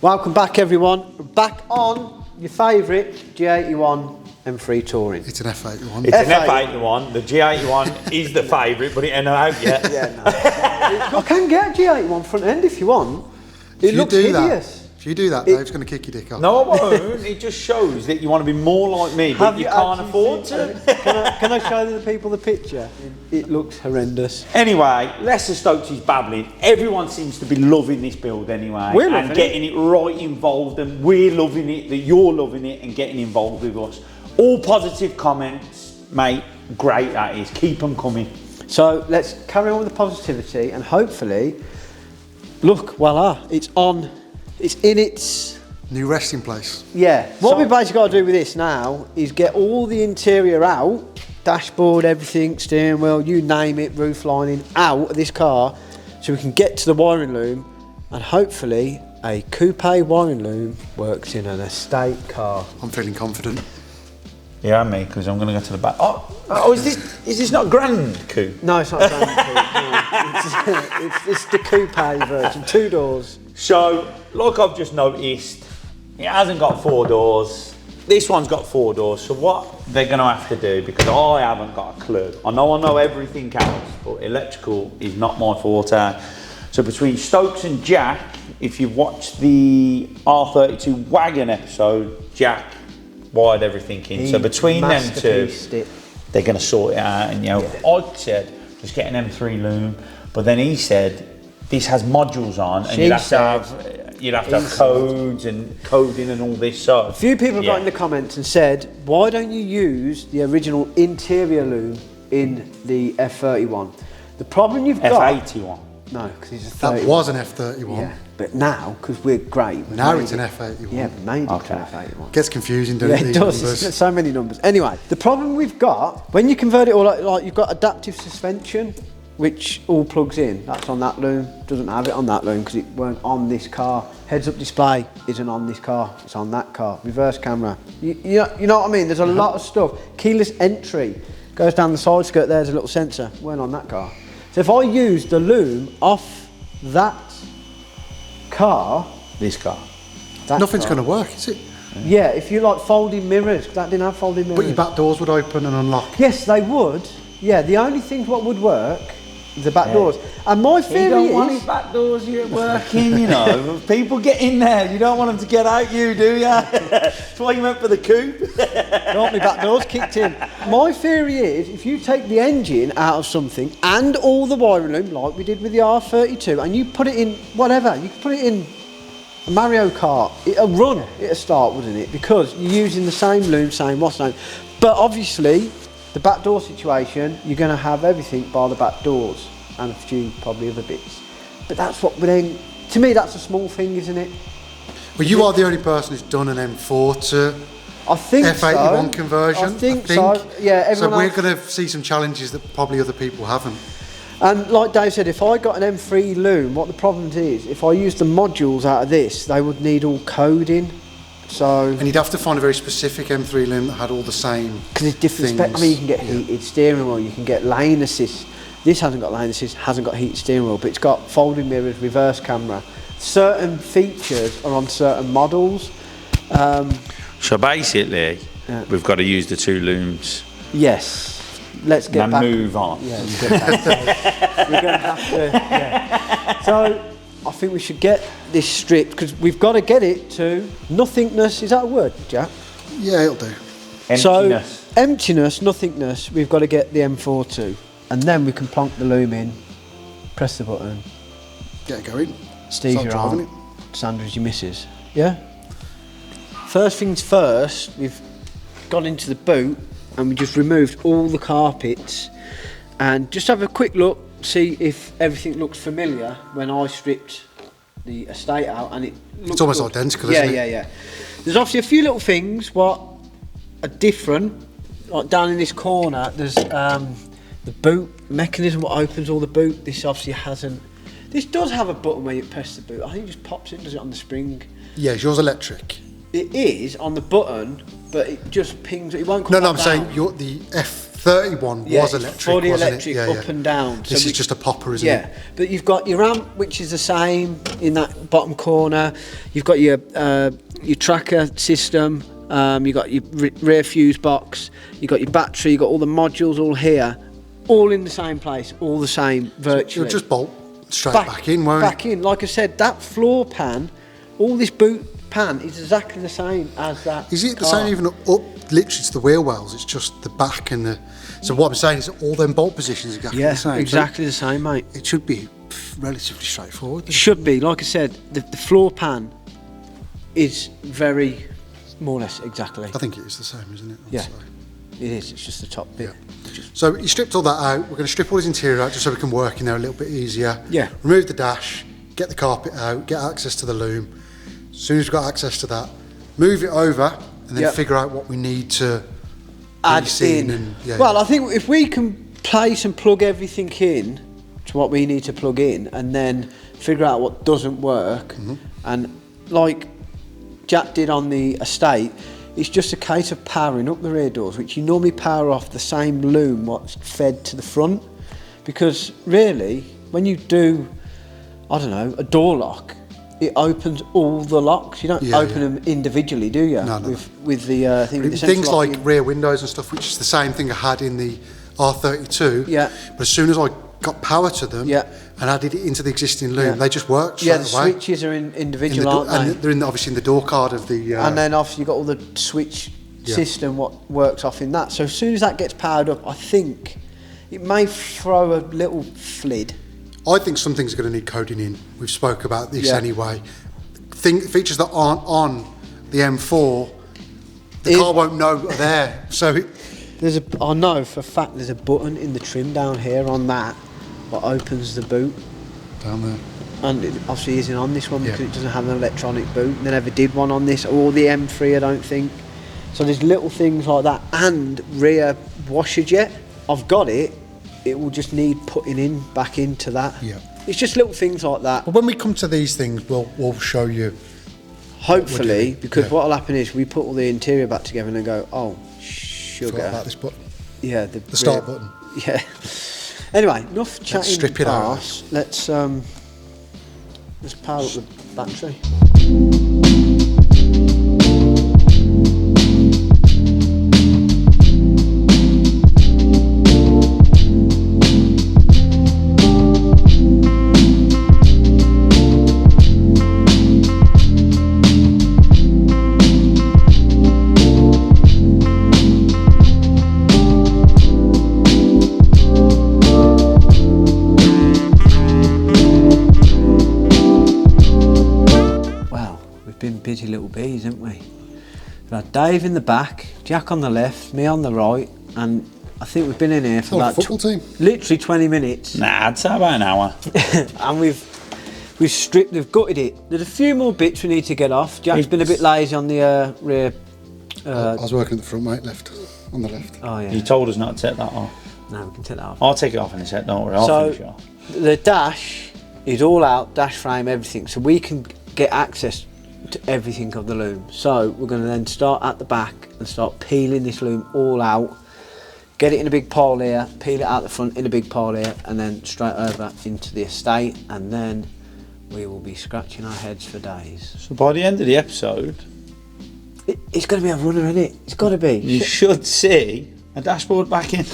Welcome back, everyone. We're back on your favourite G81 M3 Touring. It's an F81. It's an F81. The G81 is the favourite, but it ain't out yet. Yeah, no. I can get a G81 front end if you want. It looks hideous. If you do that, Dave's going to kick your dick off. No, I won't. It just shows that you want to be more like me, but you can't afford to. Can I show the people the picture? It looks horrendous. Anyway, Lester Stokes is babbling. Everyone seems to be loving this build anyway. We're loving and getting it right involved, and we're loving it, that you're loving it and getting involved with us. All positive comments, mate. Great that is. Keep them coming. So let's carry on with the positivity and hopefully, look, voila, it's on. It's in its new resting place. Yeah. What we basically got to do with this now is get all the interior out, dashboard, everything, steering wheel, you name it, roof lining, out of this car, so we can get to the wiring loom, and hopefully a coupe wiring loom works in an estate car. I'm feeling confident. Yeah, me, because I'm going to go to the back. Oh, is this not Grand Coupe? No, it's not a Grand Coupe. No. It's the coupe version, 2 doors. So, like I've just noticed, it hasn't got 4 doors. This one's got 4 doors. So what they're going to have to do, because I haven't got a clue. I know everything else, but electrical is not my forte. So between Stokes and Jack, if you've watched the R32 wagon episode, Jack wired everything in. So between them two, they're going to sort it out. And I said, just get an M3 loom. But then he said, this has modules on, and you'd have to have codes and coding and all this. So a few people got in the comments and said, why don't you use the original interior loom in the F31? The problem you've got... F81. No, because it's a 31. That was an F31. Yeah, but now, because we're great... Now it's an F81. Yeah, we made it an F81. Gets confusing, doesn't it? It does, there's so many numbers. Anyway, the problem we've got, when you convert it all, like you've got adaptive suspension, which all plugs in. That's on that loom. Doesn't have it on that loom because it weren't on this car. Heads-up display isn't on this car. It's on that car. Reverse camera. You know what I mean? There's a lot of stuff. Keyless entry goes down the side skirt. There's a little sensor. Weren't on that car. So if I use the loom off that car, this car, nothing's going to work, is it? Yeah, if you like folding mirrors, that didn't have folding mirrors. But your back doors would open and unlock. Yes, they would. Yeah, the only things what would work. The back doors. And my theory is... You don't want his back doors working, you know. People get in there. You don't want them to get out, do you? That's why you went for the coupe. Don't want my back doors kicked in. My theory is, if you take the engine out of something and all the wiring loom, like we did with the R32, and you put it in whatever, you can put it in a Mario Kart, it'll run, it'll start, wouldn't it? Because you're using the same loom, same what's name. But obviously, the back door situation, you're going to have everything by the back doors and a few probably other bits. But that's what we're then, to me, that's a small thing, isn't it? Well, you are the only person who's done an M4 to F81 conversion. I think so. Yeah, so we're going to see some challenges that probably other people haven't. And like Dave said, if I got an M3 loom, what the problem is, if I use the modules out of this, they would need all coding. So, and you'd have to find a very specific M3 loom that had all the same. Because it's different specs. I mean, you can get heated steering wheel, you can get lane assist. This hasn't got lane assist, hasn't got heated steering wheel, but it's got folding mirrors, reverse camera. Certain features are on certain models. So basically, we've got to use the 2 looms. Yes. Let's get back. Move on. Yeah, let's get back. We're going to have to. Yeah. So, I think we should get this stripped because we've got to get it to nothingness. Is that a word, Jack? Yeah, it'll do. Emptiness. So, emptiness, nothingness, we've got to get the M4 to. And then we can plonk the loom in, press the button. Get it going. Steve's your aunt, Sandra's your missus. Yeah? First things first, we've gone into the boot and we just removed all the carpets and just have a quick look, see if everything looks familiar when I stripped the estate out, and it's almost identical, isn't it? Yeah. There's obviously a few little things what are different, like down in this corner there's the boot mechanism, what opens all the boot. This obviously hasn't. This does have a button where you press the boot. I think it just pops it, does it on the spring? Yeah, is yours electric? It is on the button, but it just pings. It won't come. No, back I'm down. saying the 31 was electric, fully wasn't electric, it? up and down. This is just a popper, isn't it? Yeah, but you've got your amp, which is the same in that bottom corner. You've got your tracker system. You've got your rear fuse box. You've got your battery. You've got all the modules all here, all in the same place, all the same virtually. So you'll just bolt straight back in, won't it? Back in. Like I said, that floor pan, all this boot pan is exactly the same as that. Is it the car. same even up literally to the wheel wells? It's just the back and the... So what I'm saying is all them bolt positions are exactly the same. Exactly the same, mate. It should be relatively straightforward. It should be. Like I said, the floor pan is very, more or less, exactly. I think it is the same, isn't it? Yeah, it is. It's just the top bit. Yeah. So you stripped all that out. We're going to strip all his interior out just so we can work in there a little bit easier. Yeah. Remove the dash, get the carpet out, get access to the loom. As soon as we've got access to that, move it over and then figure out what we need to add in. And, I think if we can place and plug everything in to what we need to plug in and then figure out what doesn't work, and like Jack did on the estate, it's just a case of powering up the rear doors, which you normally power off the same loom what's fed to the front, because really when you do, I don't know, a door lock, it opens all the locks. You don't open them individually, do you? No. With the thing. Things like rear windows and stuff, which is the same thing I had in the R32. Yeah. But as soon as I got power to them and added it into the existing loom, they just worked straight away. The switches are individual, aren't they? And they're obviously in the door card of the... and then obviously you've got all the switch system, what works off in that. So as soon as that gets powered up, I think it may throw a little flid. I think some things are going to need coding in. We've spoke about this anyway. Features that aren't on the M4, the car won't know are there. So I know for a fact there's a button in the trim down here on that what opens the boot. Down there. And it obviously isn't on this one because it doesn't have an electronic boot. They never did one on this, or the M3, I don't think. So there's little things like that, and rear washer jet. I've got it. It will just need putting in back into that. Yeah. It's just little things like that. But when we come to these things, we'll show you. Hopefully, because what'll happen is we put all the interior back together and then go, oh, sugar. Forgot about this button. Yeah, the start button. Yeah. Anyway, enough chatting. Let's strip it out. Let's power up the battery. Busy little bees, haven't we? We've had Dave in the back, Jack on the left, me on the right, and I think we've been in here for about literally 20 minutes. Nah, I'd say about an hour. And we've stripped, we've gutted it. There's a few more bits we need to get off. Jack's been a bit lazy on the rear. I was working at the front, mate, on the left. Oh yeah. You told us not to take that off. No, we can take that off. I'll take it off in a sec, don't worry, I'll finish it off. The dash is all out, dash frame, everything, so we can get access to everything of the loom. So we're going to then start at the back and start peeling this loom all out, get it in a big pile here, peel it out the front in a big pile here, and then straight over into the estate, and then we will be scratching our heads for days. So by the end of the episode, it's going to be a runner, isn't it? It's got to be. You should see a dashboard back in.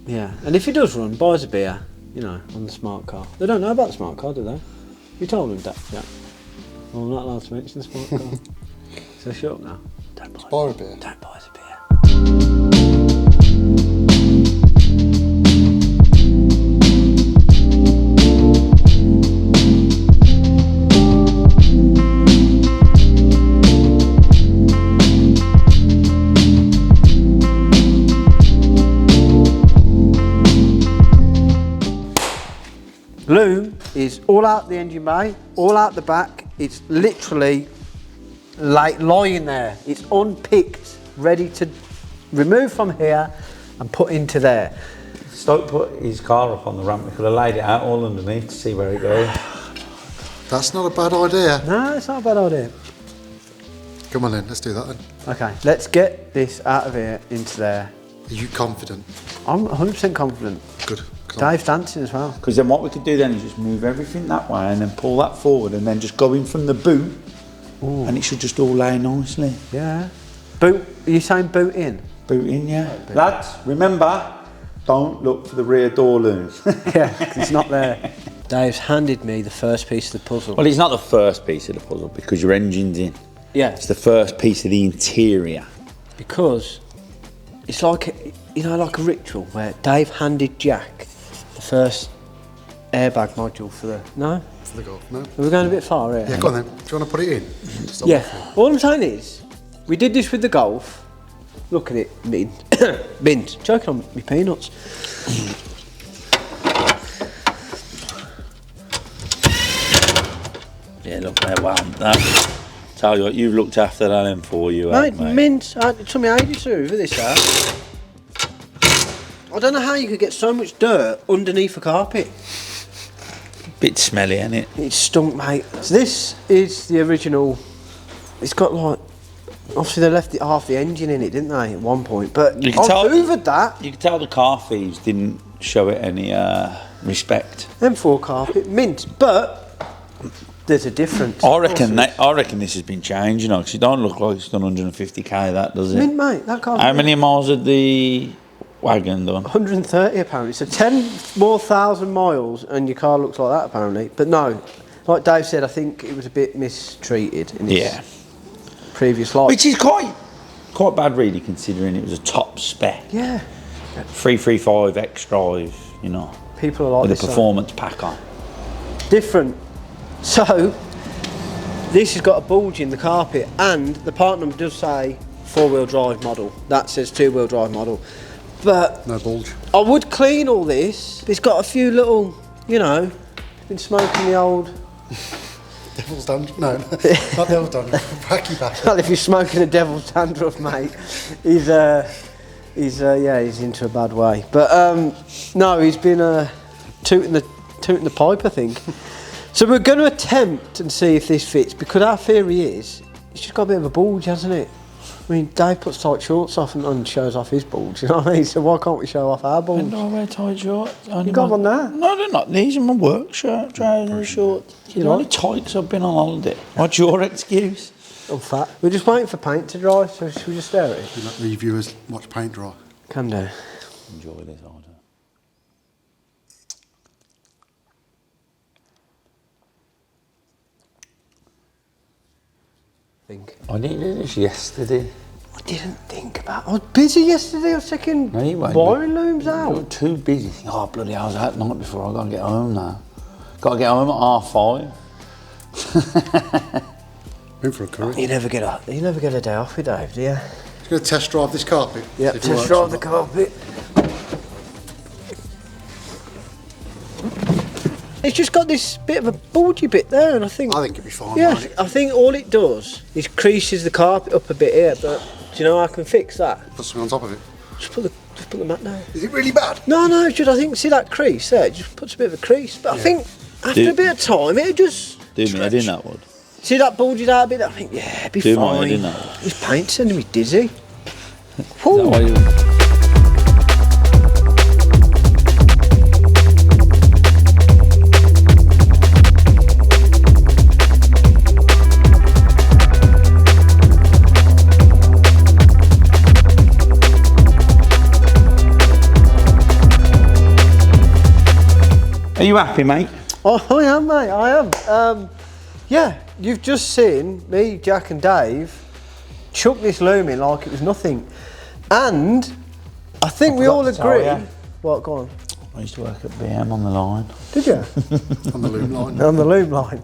Yeah, and if it does run, buy us a beer, you know, on the smart car. They don't know about the smart car, do they? You told them that, Jack. Well, I'm not allowed to mention the smart car. So shut up now. Don't buy a beer. Don't buy us a beer. Loom is all out the engine bay, all out the back. It's literally like lying there. It's unpicked, ready to remove from here and put into there. Stoke put his car up on the ramp. We could have laid it out all underneath to see where it goes. That's not a bad idea. No, it's not a bad idea. Come on then, let's do that then. Okay, let's get this out of here into there Are you confident? I'm 100% confident. Good. Dave's dancing as well. Because then what we could do then is just move everything that way and then pull that forward and then just go in from the boot. Ooh. And it should just all lay nicely. Yeah. Boot, are you saying boot in? Boot in, yeah. Lads, remember, don't look for the rear door loom. Yeah, 'cause it's not there. Dave's handed me the first piece of the puzzle. Well, it's not the first piece of the puzzle because your engine's in. Yeah. It's the first piece of the interior. Because it's like, you know, like a ritual where Dave handed Jack the first airbag module for the... No? For the Golf, no. We're going a bit far here. Yeah, go on then. Do you want to put it in? Stop Yeah. All I'm saying is, we did this with the Golf. Look at it, mint. Mint. Choking on my peanuts. Yeah, look there, wow. Tell you what, you've looked after that M4, you have, mate. Mint. It took me ages to over this out. I don't know how you could get so much dirt underneath a carpet. Bit smelly, ain't it? It stunk, mate. So this is the original. It's got like, obviously they left half the engine in it, didn't they, at one point? But I've hoovered that. You can tell the car thieves didn't show it any respect. M4 carpet, mint, but there's a difference. I reckon this has been changed, you know, because it don't look like it's done 150k, that, does it? Mint, mate, that car. How many miles had the wagon done? 130 apparently. So 10 more thousand miles and your car looks like that apparently. But no, like Dave said, I think it was a bit mistreated in its previous life. Which is quite bad really, considering it was a top spec. Yeah. 335 X-Drive, you know. People are like with this. a performance pack on. Different. So, this has got a bulge in the carpet and the part number does say 4-wheel drive model. That says 2-wheel drive model. But no bulge. I would clean all this. It's got a few little, you know, been smoking the old... Devil's dandruff? No, not devil's dandruff. Wacky back. Well, if you're smoking a devil's dandruff, mate, he's into a bad way. But no, he's been tooting the pipe, I think. So we're going to attempt and see if this fits, because our theory is it's just got a bit of a bulge, hasn't it? I mean, Dave puts tight shorts off and shows off his bulge, you know what I mean? So why can't we show off our bulge? And I wear tight shorts. You got one there? No, they're not. These are my work shirt, trousers, shorts. They're only tight because I've been on holiday. What's your excuse? I'm fat. We're just waiting for paint to dry, so should we just stare at it? You let the viewers watch paint dry. Can do. Enjoy this order. I didn't do this yesterday. I didn't think about it. I was busy yesterday. I was taking wiring looms out. You were too busy. Oh, bloody hell, I was out the night before. I've got to get home now. Got to get home at 5:30. In for a curry. You never get a day off with Dave, do you? Just going to test drive this carpet. Yeah, test drive the carpet. It's just got this bit of a bulgy bit there, and I think it'd be fine. Yeah, I think all it does is creases the carpet up a bit here. But do you know how I can fix that? Put something on top of it. Just put the mat down. Is it really bad? No, it's just I think see that crease there. It just puts a bit of a crease. But I think after a bit of time, it just do me head in that wood. See that bulges out a bit. I think it'd be fine. Do my head in that wood. This paint's sending me dizzy. Are you happy, mate? Oh, I am, mate. I am. Yeah, you've just seen me, Jack, and Dave chuck this loom in like it was nothing, and I think we all agree. What? Go on. I used to work at BM on the line. Did you? On the loom line. On the loom line.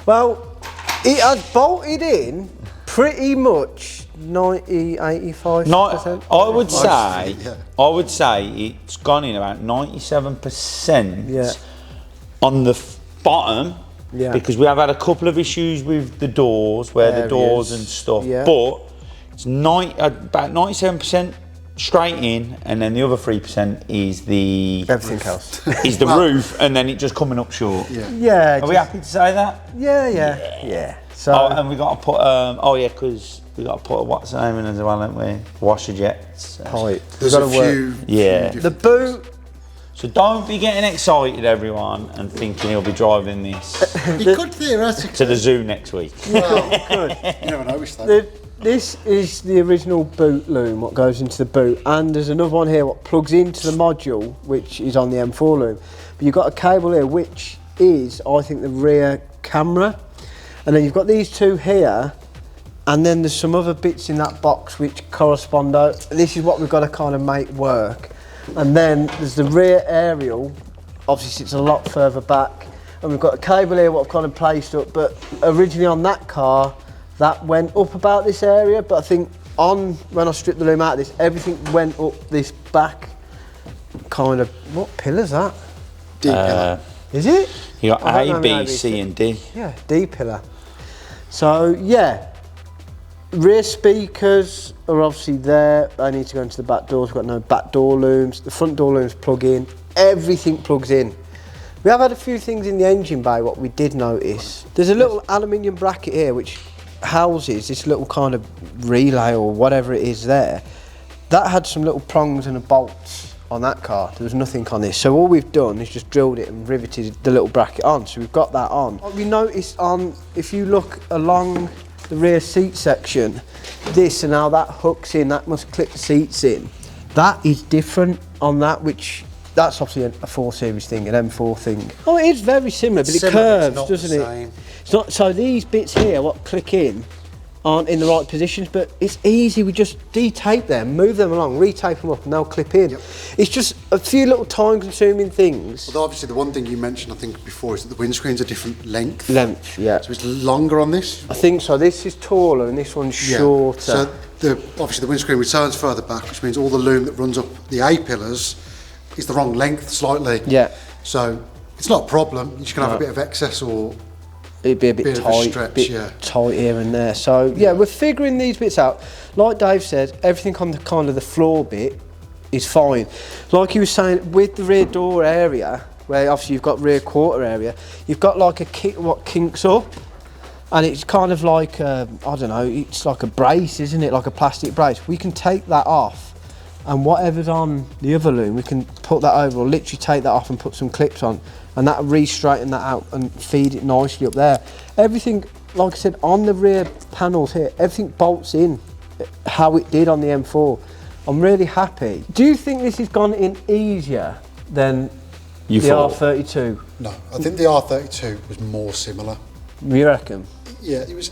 Well, it has bolted in pretty much 85%. I would say it's gone in about 97%. Yeah. On the bottom, because we have had a couple of issues with the doors, the doors and stuff, but it's about 97% straight in, and then the other 3% is the everything else. Is the roof, and then it just coming up short. Yeah. Are we happy to say that? Yeah. So, Oh, and we got to put, because we got to put, what's the name in as well, haven't we? Washer jets. pipe. There's a few. Yeah. few The different- boot. So don't be getting excited, everyone, and thinking he'll be driving this You could theoretically. to the zoo next week. Well, you never know. This is the original boot loom, what goes into the boot, and there's another one here what plugs into the module, which is on the M4 loom. But you've got a cable here, which is, I think, the rear camera, and then you've got these two here, and then there's some other bits in that box which correspond out. This is what we've got to kind of make work. And then there's the rear aerial, obviously it's a lot further back, and we've got a cable here what I've kind of placed up, but originally on that car that went up about this area, but I think when I stripped the loom out of this, everything went up this back kind of, what pillar's that? D pillar. Is it? You got I don't A, know, B, C and D. Yeah, D pillar. So yeah, rear speakers are obviously there. They need to go into the back doors. We've got no back door looms. The front door looms plug in. Everything plugs in. We have had a few things in the engine bay what we did notice. There's a little aluminium bracket here which houses this little kind of relay or whatever it is there. That had some little prongs and bolts on that car. There was nothing on this. So all we've done is just drilled it and riveted the little bracket on. So we've got that on. What we noticed if you look along the rear seat section, this and how that hooks in, that must clip the seats in. That is different on that, that's obviously a 4 Series thing, an M4 thing. Oh, it is very similar, but it curves, doesn't it? It's not, so these bits here, what click in, aren't in the right positions, but it's easy. We just de-tape them, move them along, re-tape them up, and they'll clip in. Yep. It's just a few little time-consuming things. Although obviously the one thing you mentioned, I think before, is that the windscreen's a different length. Yeah. So it's longer on this. I think so. This is taller and this one's shorter. So obviously the windscreen returns further back, which means all the loom that runs up the A pillars is the wrong length slightly. Yeah. So it's not a problem. You just can have a bit of excess or it'd be a bit tight, tight here and there. So yeah, we're figuring these bits out. Like Dave said, everything on the kind of the floor bit is fine. Like he was saying, with the rear door area, where obviously you've got rear quarter area, you've got like a what kinks up, and it's kind of like I don't know, it's like a brace, isn't it? Like a plastic brace. We can take that off, and whatever's on the other loom, we can put that over, or literally take that off and put some clips on, and that'll re-straighten that out and feed it nicely up there. Everything, like I said, on the rear panels here, everything bolts in how it did on the M4. I'm really happy. Do you think this has gone in easier than the R32? No, I think the R32 was more similar. You reckon? Yeah, it was.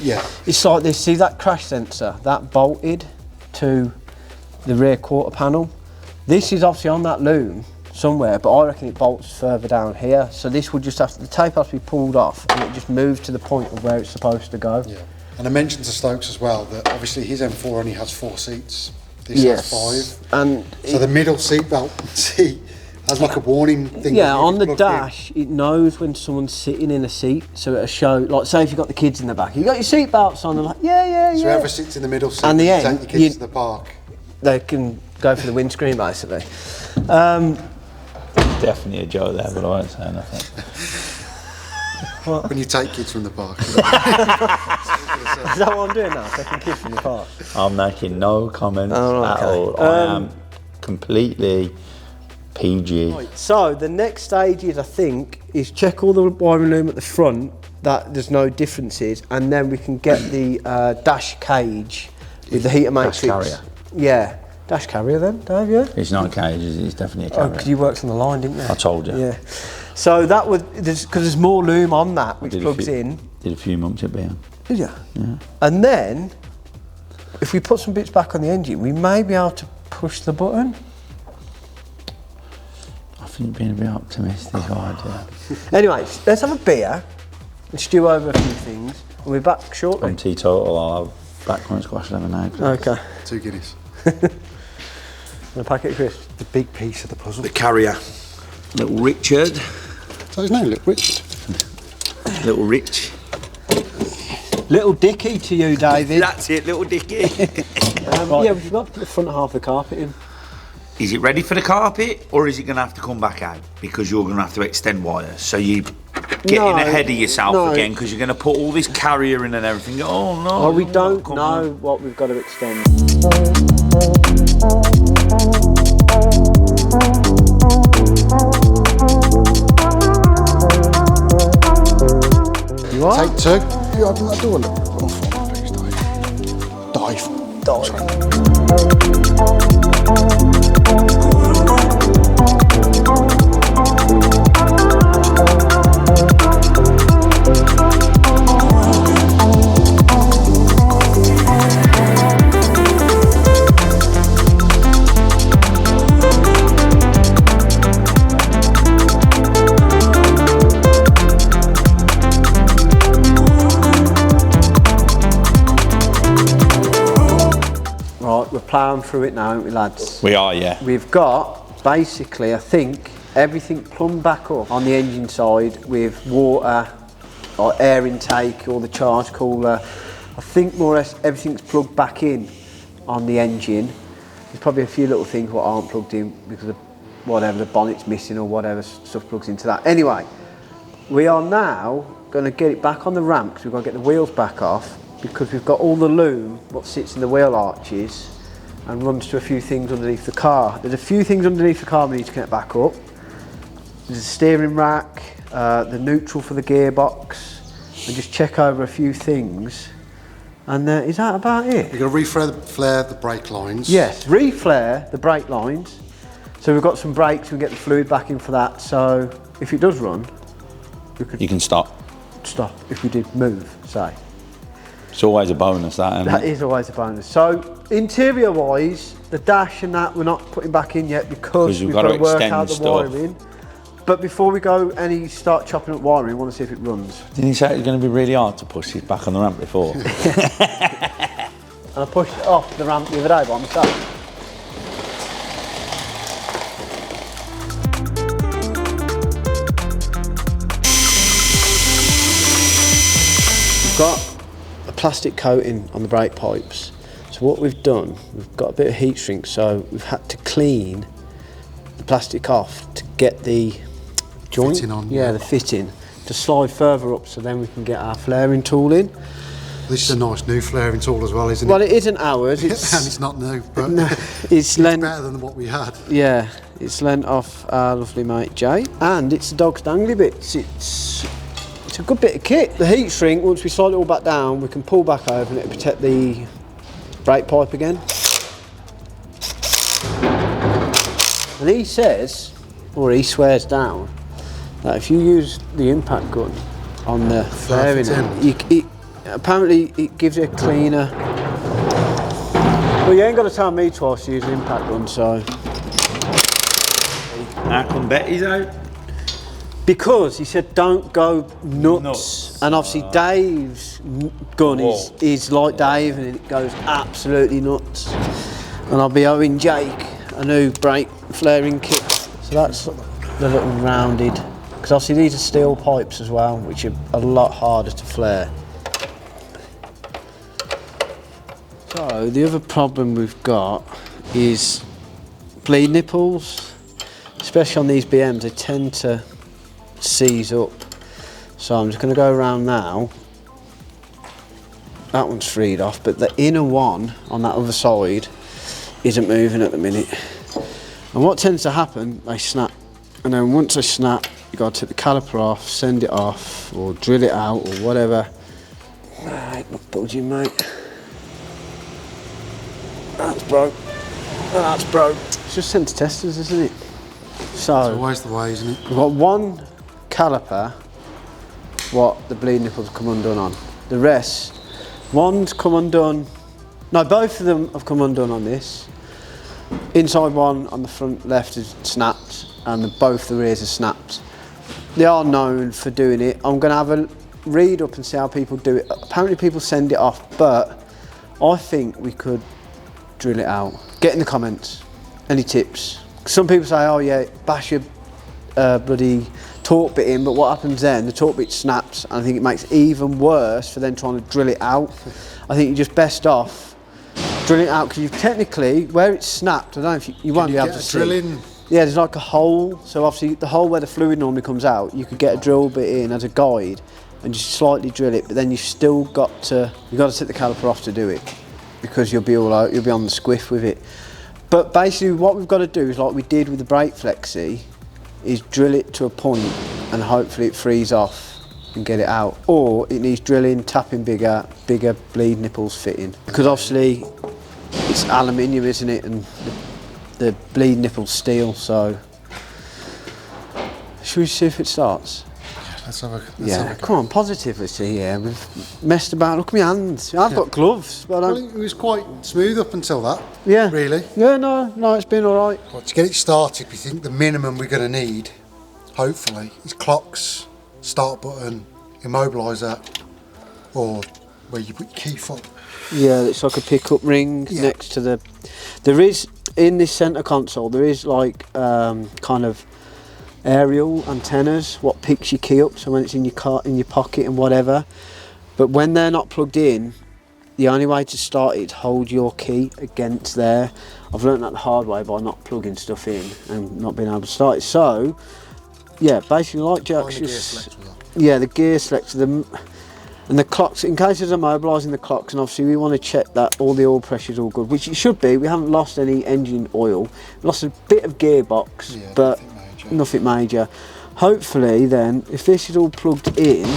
Yeah. It's like this. See that crash sensor that bolted to the rear quarter panel? This is obviously on that loom somewhere, but I reckon it bolts further down here. So this would just have to, the tape has to be pulled off, and it just moves to the point of where it's supposed to go. Yeah. And I mentioned to Stokes as well that obviously his M4 only has 4 seats. This has 5. And so the middle seat belt seat has like a warning thing. Yeah, on the dash, it knows when someone's sitting in a seat, so it'll show, like say if you've got the kids in the back, you got your seat belts on, they're like, yeah. So whoever sits in the middle seat, and the take end, your kids to the park. They can go for the windscreen basically. Definitely a joke there, but I won't say nothing. When you take kids from the park. Is that what I'm doing now? Taking kids from the park? I'm making no comments at all. I am completely PG. Right, so the next stage is, I think, is check all the wiring loom at the front, that there's no differences, and then we can get the dash cage with the heater matrix. Dash carrier. Yeah. Dash carrier then, Dave, yeah? It's not a cage, it's definitely a carrier. Oh, because you worked on the line, didn't you? I told you. Yeah. So that would, because there's more loom on that, which plugs in. Did a few months at BM. Did you? Yeah. And then, if we put some bits back on the engine, we may be able to push the button. I think you're being a bit optimistic, idea. Anyway, let's have a beer and stew over a few things, and we're back shortly. I'm teetotal, I'll have blackcurrant squash lemonade. Okay. 2 Guinness. And a packet of crisps. The big piece of the puzzle. The carrier. Little Richard. So his name, Little Richard. Little Rich. Little Dicky to you, David. That's it, little Dicky. Yeah, we forgot to put the front half of the carpet in. Is it ready for the carpet, or is it going to have to come back out? Because you're going to have to extend wires. So you getting ahead of yourself again, because you're going to put all this carrier in and everything. Oh no! Well, we don't know what we've got to extend. You are? Take 2. You open that door, look. Oh, please, Dave. We're ploughing through it now, aren't we, lads? We are, yeah. We've got, basically, I think, everything plumbed back up on the engine side with water, or air intake, or the charge cooler. I think more or less everything's plugged back in on the engine. There's probably a few little things that aren't plugged in because of whatever, the bonnet's missing or whatever, stuff plugs into that. Anyway, we are now going to get it back on the ramp because we've got to get the wheels back off, because we've got all the loom what sits in the wheel arches and runs to a few things underneath the car. There's a few things underneath the car we need to get back up. There's a steering rack, the neutral for the gearbox, and just check over a few things. And is that about it? You're going to reflare the brake lines. Yes, reflare the brake lines. So we've got some brakes, we get the fluid back in for that. So if it does run, we could... You can stop. Stop, if we did move, say. It's always a bonus, that, isn't it? That is always a bonus. So, interior wise, the dash and that we're not putting back in yet because we've got to work out the wiring. But before we go start chopping up wiring, we want to see if it runs. Didn't you say it was going to be really hard to push it back on the ramp before? And I pushed it off the ramp the other day by myself. We've got a plastic coating on the brake pipes. So what we've done, we've got a bit of heat shrink, so we've had to clean the plastic off to get the joint, fitting on, the fitting, to slide further up so then we can get our flaring tool in. This is a nice new flaring tool as well, isn't it? Well, it isn't ours. And it's not new, but no, it's better than what we had. Yeah, it's lent off our lovely mate Jay, and it's the dog's dangly bits. It's a good bit of kit. The heat shrink, once we slide it all back down, we can pull back over and it'll protect the brake pipe again. And he says, or he swears down, that if you use the impact gun on the flaring end, apparently it gives you a cleaner. Well, you ain't got to tell me twice to use the impact gun, so. How come Betty's out? Because he said don't go nuts. And obviously Dave's gun is like Dave and it goes absolutely nuts. And I'll be owing Jake a new brake flaring kit. So that's the little rounded, because obviously these are steel pipes as well, which are a lot harder to flare. So the other problem we've got is bleed nipples, especially on these BMs, they tend to seize up. So I'm just going to go around now. That one's freed off, but the inner one on that other side isn't moving at the minute. And what tends to happen, they snap. And then once they snap, you got to take the caliper off, send it off, or drill it out, or whatever. Right, not budging, mate. That's broke. That's broke. It's just sent to testers, isn't it? So it's always the way, isn't it? We've got one caliper what the bleed nipples come undone on. The rest, one's come undone. No, both of them have come undone on this. Inside one on the front left is snapped, and both the rears are snapped. They are known for doing it. I'm going to have a read up and see how people do it. Apparently people send it off, but I think we could drill it out. Get in the comments. Any tips? Some people say, oh yeah, bash your bloody torque bit in, but what happens then? The torque bit snaps, and I think it makes it even worse for them trying to drill it out. I think you're just best off drilling it out, because you've technically, where it's snapped, I don't know if you won't be able to see. Drill in Yeah, there's like a hole. So obviously the hole where the fluid normally comes out, you could get a drill bit in as a guide and just slightly drill it. But then you've still got to take the caliper off to do it, because you'll be all out. You'll be on the squiff with it. But basically, what we've got to do is like we did with the brake flexi, is drill it to a point and hopefully it frees off and get it out. Or it needs drilling, tapping bigger bleed nipples fitting. Because obviously it's aluminium, isn't it? And the bleed nipple's steel, so. Should we see if it starts? Let's have a Yeah, come on, positive, let's see, yeah. We've messed about, look at my hands. I've got gloves, but I don't. Well, it was quite smooth up until that. Yeah. Really? Yeah, no, it's been all right. Well, to get it started, we think the minimum we're going to need, hopefully, is clocks, start button, immobiliser, or where you put your key fob. Yeah, it's like a pickup ring next to the. There is, in this centre console, there is like kind of aerial antennas, what picks your key up, so when it's in your car, in your pocket and whatever. But when they're not plugged in, the only way to start it is hold your key against there. I've learnt that the hard way by not plugging stuff in and not being able to start it. So, yeah, basically like Jack's just... Yeah, the gear selector, and the clocks, in case there's immobilising the clocks, and obviously we want to check that all the oil pressure's all good, which it should be. We haven't lost any engine oil, lost a bit of gearbox, but nothing major. Hopefully then, if this is all plugged in,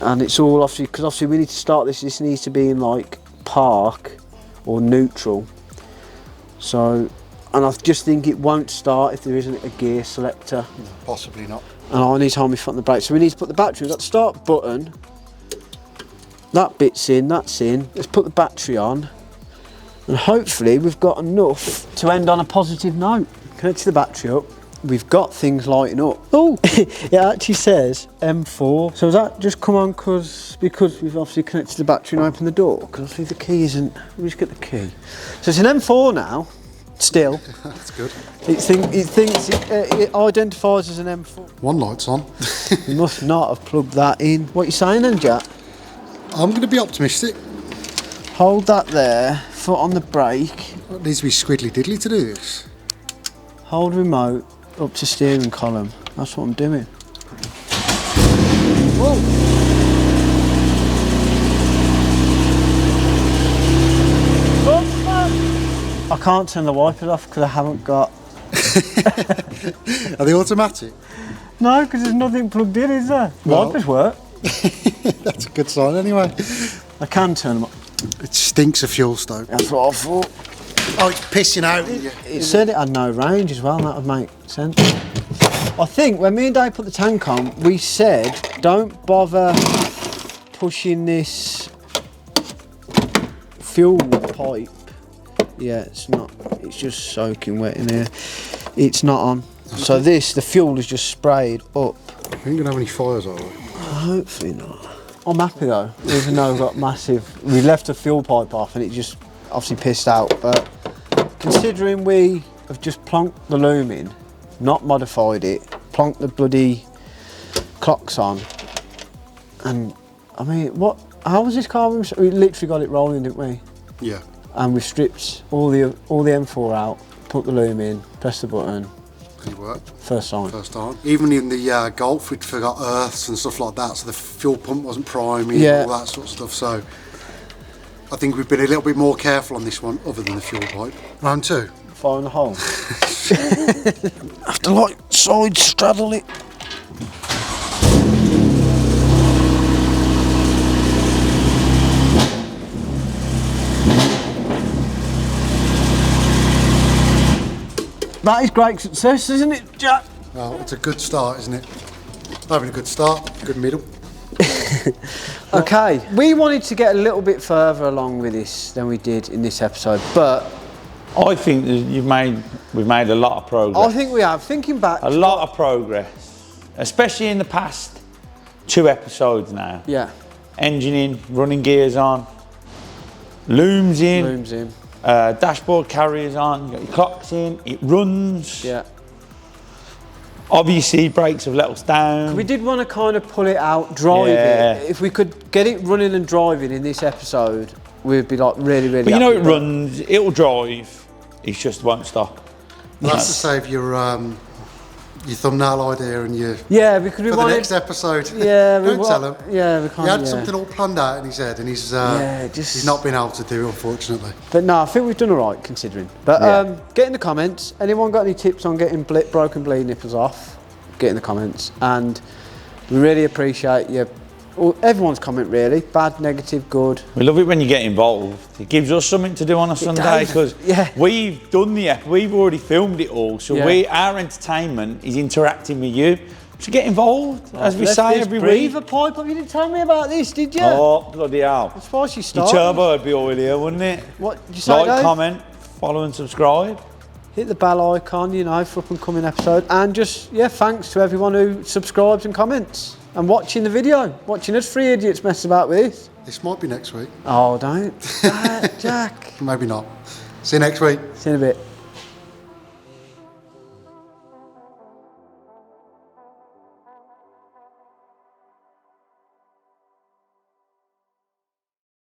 and it's all obviously, because obviously we need to start this needs to be in like park or neutral. So, and I just think it won't start if there isn't a gear selector. Possibly not. And I need to hold my foot on the brake. So we need to put the battery, we've got the start button. That bit's in, that's in. Let's put the battery on. And hopefully we've got enough to end on a positive note. Connect the battery up. We've got things lighting up. Oh, it actually says M4. So has that just come on because we've obviously connected the battery and opened the door? Because obviously the key isn't, we just get the key. So it's an M4 now, still. That's good. It identifies as an M4. One light's on. You must not have plugged that in. What are you saying then, Jack? I'm going to be optimistic. Hold that there, foot on the brake. It needs to be squiddly diddly to do this. Hold remote up to steering column. That's what I'm doing. Whoa. I can't turn the wipers off because I haven't got... Are they automatic? No, because there's nothing plugged in, is there? Well, Wipers work. That's a good sign anyway. I can turn them off. It stinks of fuel, Stoke. That's what I thought. Oh, it's pissing out. It said it had no range as well, and that would make sense. I think when me and Dave put the tank on, we said don't bother pushing this fuel pipe. Yeah, it's not, it's just soaking wet in here. It's not on. So the fuel is just sprayed up. We ain't gonna have any fires, are we? Hopefully not. I'm happy though, even though we've got massive, we left the fuel pipe off and it just obviously pissed out, but considering we have just plonked the loom in, not modified it, plonked the bloody clocks on, and I mean, how was this car? We literally got it rolling, didn't we? Yeah. And we stripped all the M4 out, put the loom in, pressed the button. It worked. First time. First time. Even in the Golf, we'd forgot earths and stuff like that, so the fuel pump wasn't priming and all that sort of stuff. So I think we've been a little bit more careful on this one, other than the fuel pipe. Round two. Fire in the hole. Have to like side straddle it. That is great success, isn't it, Jack? Well, it's a good start, isn't it? Having a good start, good middle. Okay, we wanted to get a little bit further along with this than we did in this episode, but I think we've made a lot of progress. I think we have. Thinking back, a lot of progress, especially in the past 2 episodes now. Yeah. Engine in, running gears on, looms in. Looms in. Dashboard carriers on, you got your clocks in, it runs. Yeah. Obviously, brakes have let us down. We did want to kind of pull it out, drive it. If we could get it running and driving in this episode, we'd be like really, really But you know, it happy. runs, it'll drive, it just won't stop. That's to save your thumbnail idea and your yeah, because we for wanted the next episode. Yeah, Don't tell him. Yeah, we can't. He had something all planned out in his head, and he's not been able to do, unfortunately. But no, I think we've done all right considering. But get in the comments. Anyone got any tips on getting broken bleed nipples off? Get in the comments, and we really appreciate everyone's comment really. Bad, negative, good. We love it when you get involved. It gives us something to do on a Sunday because we've done we've already filmed it all. So our entertainment is interacting with you. So get involved, as we say every week. A pipe up. You didn't tell me about this, did you? Oh, bloody hell. That's why she started. Your turbo would be all here, wouldn't it? What did you say, Like, comment, follow and subscribe. Hit the bell icon, for up and coming episode. And just, thanks to everyone who subscribes and comments. And watching the video. Watching us three idiots mess about with this. This might be next week. Oh, don't. Jack. Maybe not. See you next week. See you in a bit.